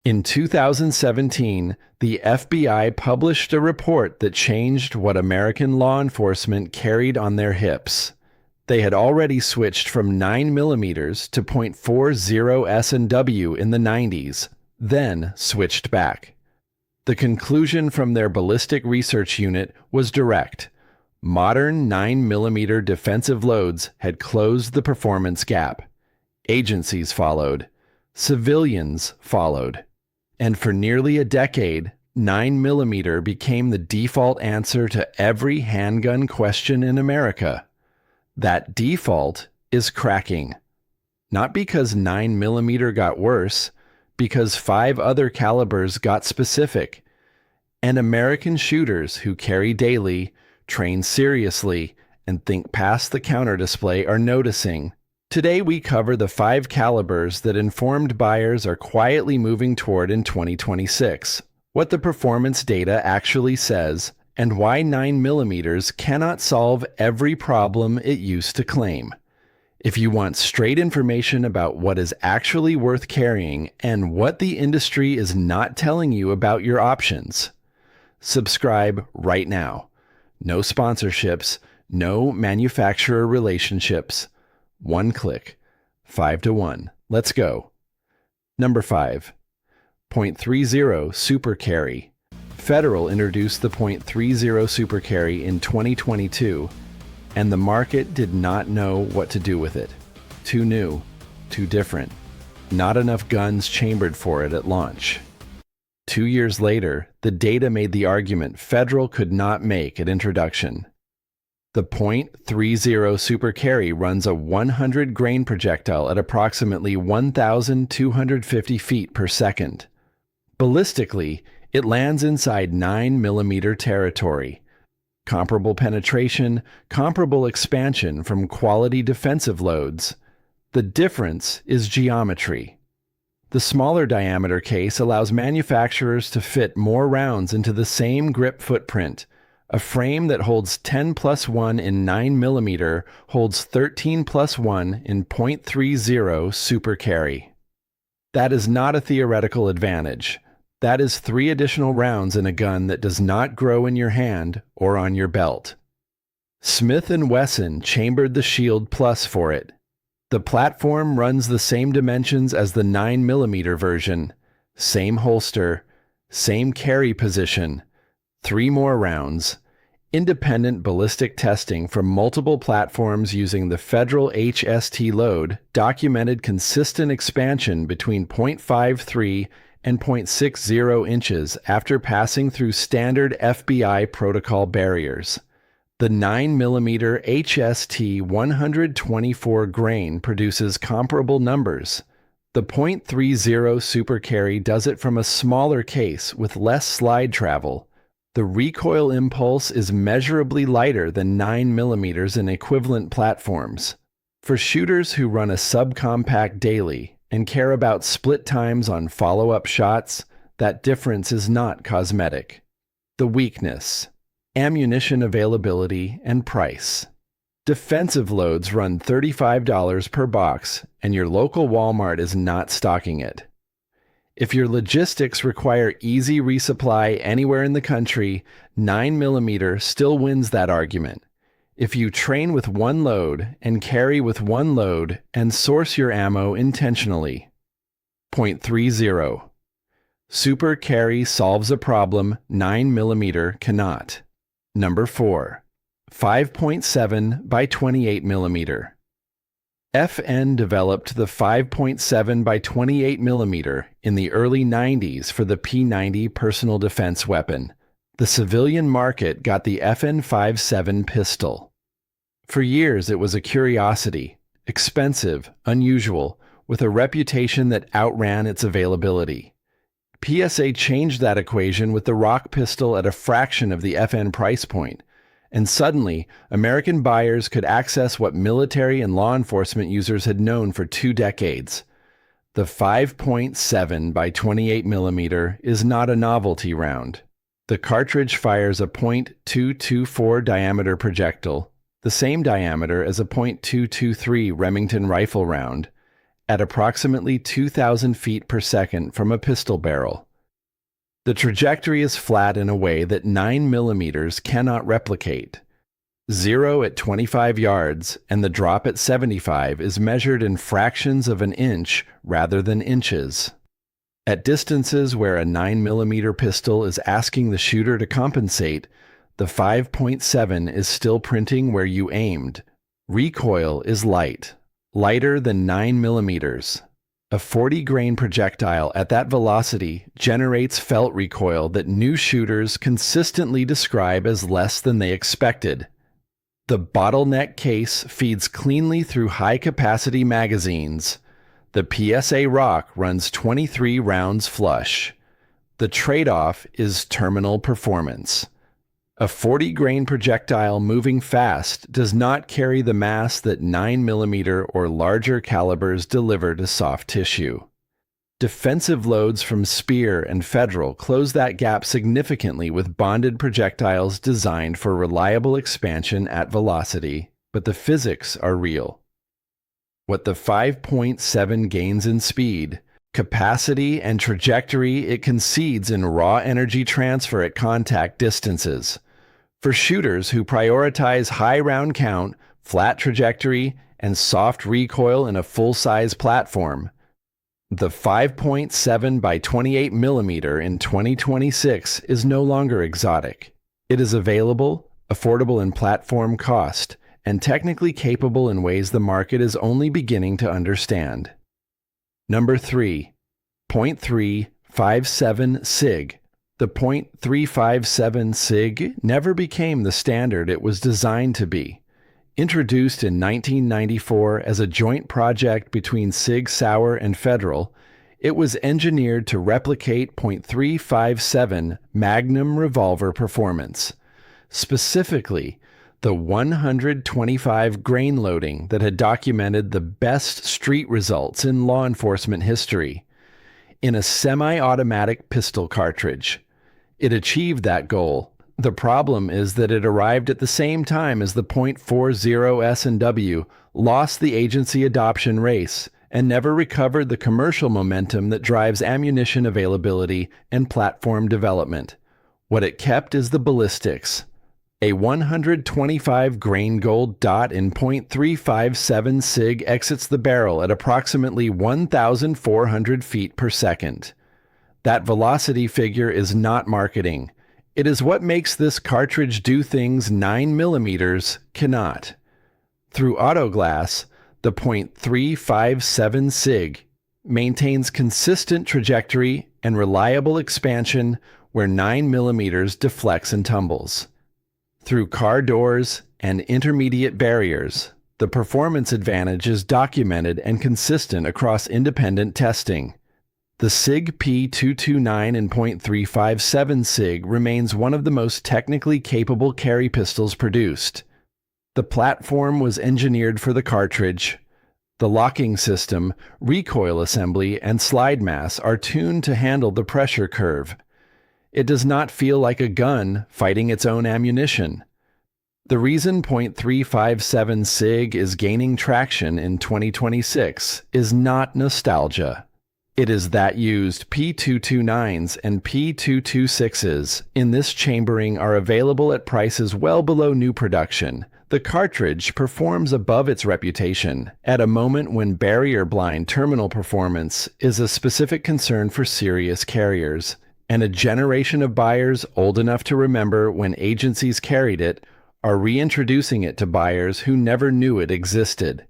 In 2017, the FBI published a report that changed what American law enforcement carried on their hips. They had already switched from 9mm to .40 S&W in the 90s, then switched back. The conclusion from their ballistic research unit was direct. Modern 9mm defensive loads had closed the performance gap. Agencies followed. Civilians followed. And for nearly a decade, 9mm became the default answer to every handgun question in America. That default is cracking. Not because 9mm got worse, because 5 other calibers got specific. And American shooters who carry daily, train seriously, and think past the counter display are noticing. Today we cover the 5 calibers that informed buyers are quietly moving toward in 2026, what the performance data actually says, and why 9mm cannot solve every problem it used to claim. If you want straight information about what is actually worth carrying and what the industry is not telling you about your options, subscribe right now. No sponsorships, no manufacturer relationships. One click, 5-to-1. Let's go. Number 5. .30 Super Carry. Federal introduced the .30 Super Carry in 2022, and the market did not know what to do with it. Too new, too different. Not enough guns chambered for it at launch. 2 years later, the data made the argument Federal could not make at introduction. The .30 Super Carry runs a 100 grain projectile at approximately 1,250 feet per second. Ballistically, it lands inside 9mm territory. Comparable penetration, comparable expansion from quality defensive loads. The difference is geometry. The smaller diameter case allows manufacturers to fit more rounds into the same grip footprint. A frame that holds 10+1 in 9mm holds 13+1 in .30 Super Carry. That is not a theoretical advantage. That is 3 additional rounds in a gun that does not grow in your hand or on your belt. Smith & Wesson chambered the Shield Plus for it. The platform runs the same dimensions as the 9mm version. Same holster, same carry position. 3 more rounds. Independent ballistic testing from multiple platforms using the Federal HST load documented consistent expansion between .53 and .60 inches after passing through standard FBI protocol barriers. The 9mm HST 124 grain produces comparable numbers. The .30 Super Carry does it from a smaller case with less slide travel. The recoil impulse is measurably lighter than 9mm in equivalent platforms. For shooters who run a subcompact daily and care about split times on follow-up shots, that difference is not cosmetic. The weakness: ammunition availability and price. Defensive loads run $35 per box, and your local Walmart is not stocking it. If your logistics require easy resupply anywhere in the country, 9mm still wins that argument. If you train with one load and carry with one load and source your ammo intentionally. .30 Super Carry solves a problem 9mm cannot. Number 4. 5.7 by 28mm. FN developed the 5.7 by 28mm in the early 90s for the P90 personal defense weapon. The civilian market got the FN57 pistol. For years it was a curiosity, expensive, unusual, with a reputation that outran its availability. PSA changed that equation with the Rock pistol at a fraction of the FN price point. And suddenly, American buyers could access what military and law enforcement users had known for 2 decades. The 5.7 by 28mm is not a novelty round. The cartridge fires a .224 diameter projectile, the same diameter as a .223 Remington rifle round, at approximately 2,000 feet per second from a pistol barrel. The trajectory is flat in a way that 9mm cannot replicate. 0 at 25 yards and the drop at 75 is measured in fractions of an inch rather than inches. At distances where a 9mm pistol is asking the shooter to compensate, the 5.7 is still printing where you aimed. Recoil is light, lighter than 9mm. A 40-grain projectile at that velocity generates felt recoil that new shooters consistently describe as less than they expected. The bottleneck case feeds cleanly through high-capacity magazines. The PSA Rock runs 23 rounds flush. The trade-off is terminal performance. A 40-grain projectile moving fast does not carry the mass that 9mm or larger calibers deliver to soft tissue. Defensive loads from Speer and Federal close that gap significantly with bonded projectiles designed for reliable expansion at velocity, but the physics are real. What the 5.7 gains in speed, capacity, and trajectory it concedes in raw energy transfer at contact distances. For shooters who prioritize high round count, flat trajectory, and soft recoil in a full-size platform, the 5.7 by 28mm in 2026 is no longer exotic. It is available, affordable in platform cost, and technically capable in ways the market is only beginning to understand. Number 3. .357 SIG. The .357 SIG never became the standard it was designed to be. Introduced in 1994 as a joint project between Sig Sauer and Federal, it was engineered to replicate .357 Magnum revolver performance. Specifically, the 125 grain loading that had documented the best street results in law enforcement history. In a semi-automatic pistol cartridge. It achieved that goal. The problem is that it arrived at the same time as the .40 S&W lost the agency adoption race and never recovered the commercial momentum that drives ammunition availability and platform development. What it kept is the ballistics. A 125 grain gold dot in .357 SIG exits the barrel at approximately 1,400 feet per second. That velocity figure is not marketing. It is what makes this cartridge do things 9mm cannot. Through autoglass, the .357 SIG maintains consistent trajectory and reliable expansion where 9mm deflects and tumbles. Through car doors and intermediate barriers, the performance advantage is documented and consistent across independent testing. The SIG P229 and .357 SIG remains one of the most technically capable carry pistols produced. The platform was engineered for the cartridge. The locking system, recoil assembly, and slide mass are tuned to handle the pressure curve. It does not feel like a gun fighting its own ammunition. The reason .357 SIG is gaining traction in 2026 is not nostalgia. It is that used P229s and P226s in this chambering are available at prices well below new production. The cartridge performs above its reputation at a moment when barrier-blind terminal performance is a specific concern for serious carriers, and a generation of buyers old enough to remember when agencies carried it are reintroducing it to buyers who never knew it existed.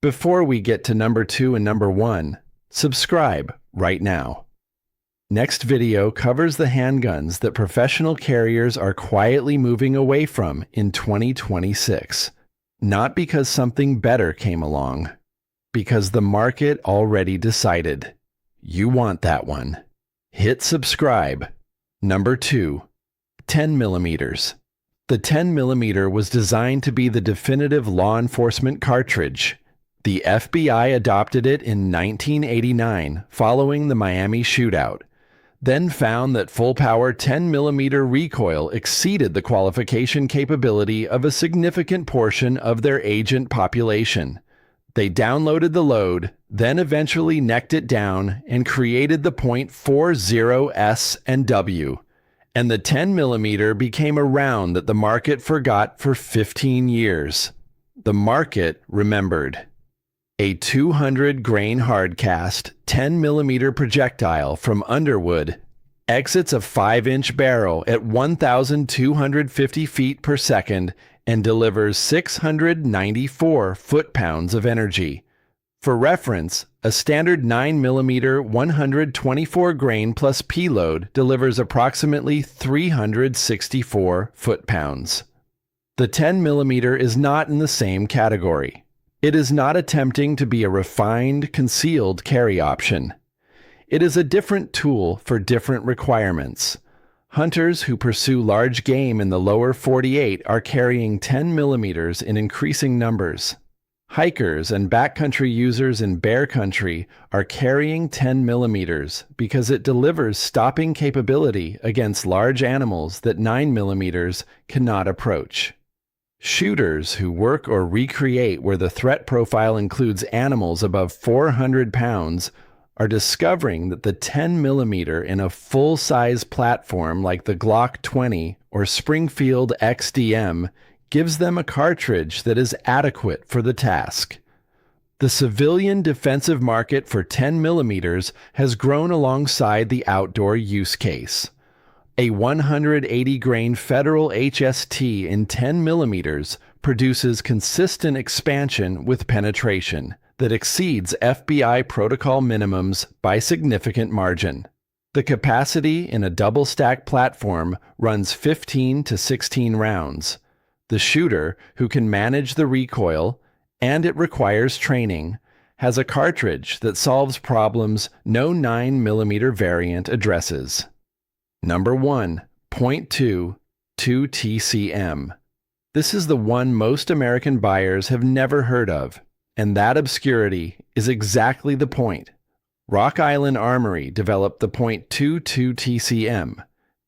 Before we get to number 2 and number 1, subscribe right now. Next video covers the handguns that professional carriers are quietly moving away from in 2026. Not because something better came along, because the market already decided. You want that one. Hit subscribe. Number 2. 10mm. The 10mm was designed to be the definitive law enforcement cartridge. The FBI adopted it in 1989 following the Miami shootout, then found that full-power 10mm recoil exceeded the qualification capability of a significant portion of their agent population. They downloaded the load, then eventually necked it down and created the .40S and W, and the 10mm became a round that the market forgot for 15 years. The market remembered. A 200-grain hardcast 10mm projectile from Underwood exits a 5-inch barrel at 1,250 feet per second and delivers 694 foot-pounds of energy. For reference, a standard 9mm 124-grain plus P-load delivers approximately 364 foot-pounds. The 10mm is not in the same category. It is not attempting to be a refined, concealed carry option. It is a different tool for different requirements. Hunters who pursue large game in the lower 48 are carrying 10mm in increasing numbers. Hikers and backcountry users in bear country are carrying 10mm because it delivers stopping capability against large animals that 9mm cannot approach. Shooters who work or recreate where the threat profile includes animals above 400 pounds are discovering that the 10mm in a full-size platform like the Glock 20 or Springfield XDM gives them a cartridge that is adequate for the task. The civilian defensive market for 10mm has grown alongside the outdoor use case. A 180-grain Federal HST in 10mm produces consistent expansion with penetration that exceeds FBI protocol minimums by significant margin. The capacity in a double-stack platform runs 15 to 16 rounds. The shooter, who can manage the recoil, and it requires training, has a cartridge that solves problems no 9mm variant addresses. Number 1. .2 2TCM. This is the one most American buyers have never heard of, and that obscurity is exactly the point. Rock Island Armory developed the .22 TCM,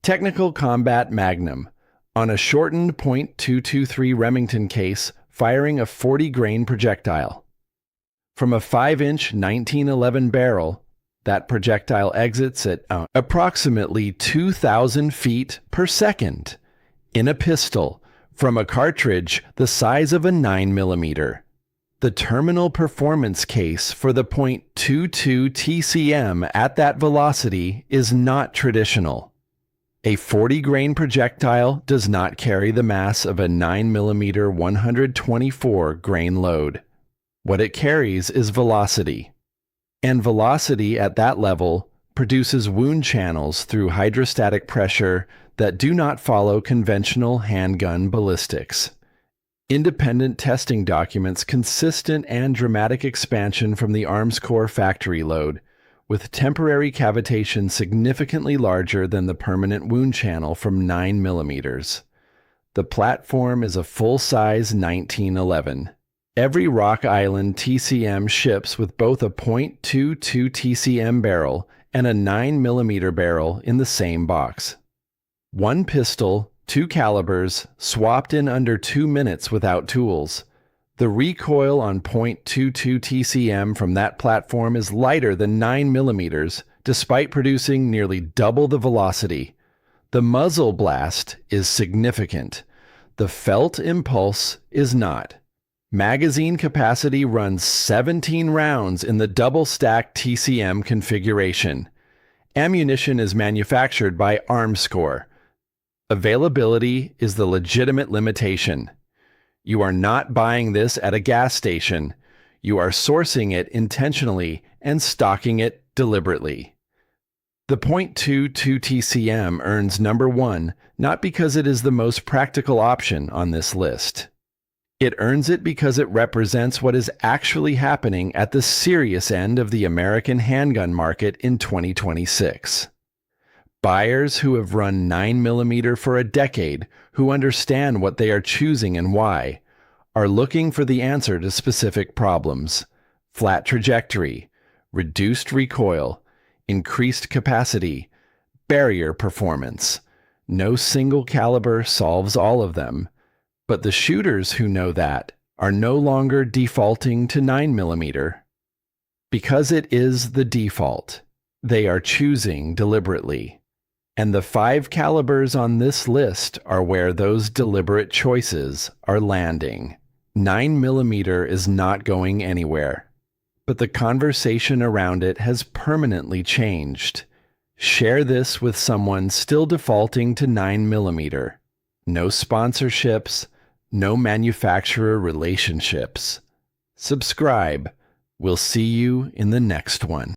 Technical Combat Magnum, on a shortened .223 Remington case firing a 40-grain projectile. From a 5-inch 1911 barrel, that projectile exits at approximately 2,000 feet per second in a pistol from a cartridge the size of a 9mm. The terminal performance case for the .22 TCM at that velocity is not traditional. A 40-grain projectile does not carry the mass of a 9mm 124-grain load. What it carries is velocity. And velocity at that level produces wound channels through hydrostatic pressure that do not follow conventional handgun ballistics. Independent testing documents consistent and dramatic expansion from the Arms Corps factory load, with temporary cavitation significantly larger than the permanent wound channel from 9mm. The platform is a full-size 1911. Every Rock Island TCM ships with both a .22 TCM barrel and a 9mm barrel in the same box. One pistol, 2 calibers, swapped in under 2 minutes without tools. The recoil on .22 TCM from that platform is lighter than 9mm, despite producing nearly double the velocity. The muzzle blast is significant. The felt impulse is not. Magazine capacity runs 17 rounds in the double-stack TCM configuration. Ammunition is manufactured by Arms Corps. Availability is the legitimate limitation. You are not buying this at a gas station. You are sourcing it intentionally and stocking it deliberately. The .22 TCM earns number 1 not because it is the most practical option on this list. It earns it because it represents what is actually happening at the serious end of the American handgun market in 2026. Buyers who have run 9mm for a decade, who understand what they are choosing and why, are looking for the answer to specific problems: flat trajectory, reduced recoil, increased capacity, barrier performance. No single caliber solves all of them. But the shooters who know that are no longer defaulting to 9mm. Because it is the default, they are choosing deliberately. And the 5 calibers on this list are where those deliberate choices are landing. 9mm is not going anywhere, but the conversation around it has permanently changed. Share this with someone still defaulting to 9mm. No sponsorships, no manufacturer relationships. Subscribe. We'll see you in the next one.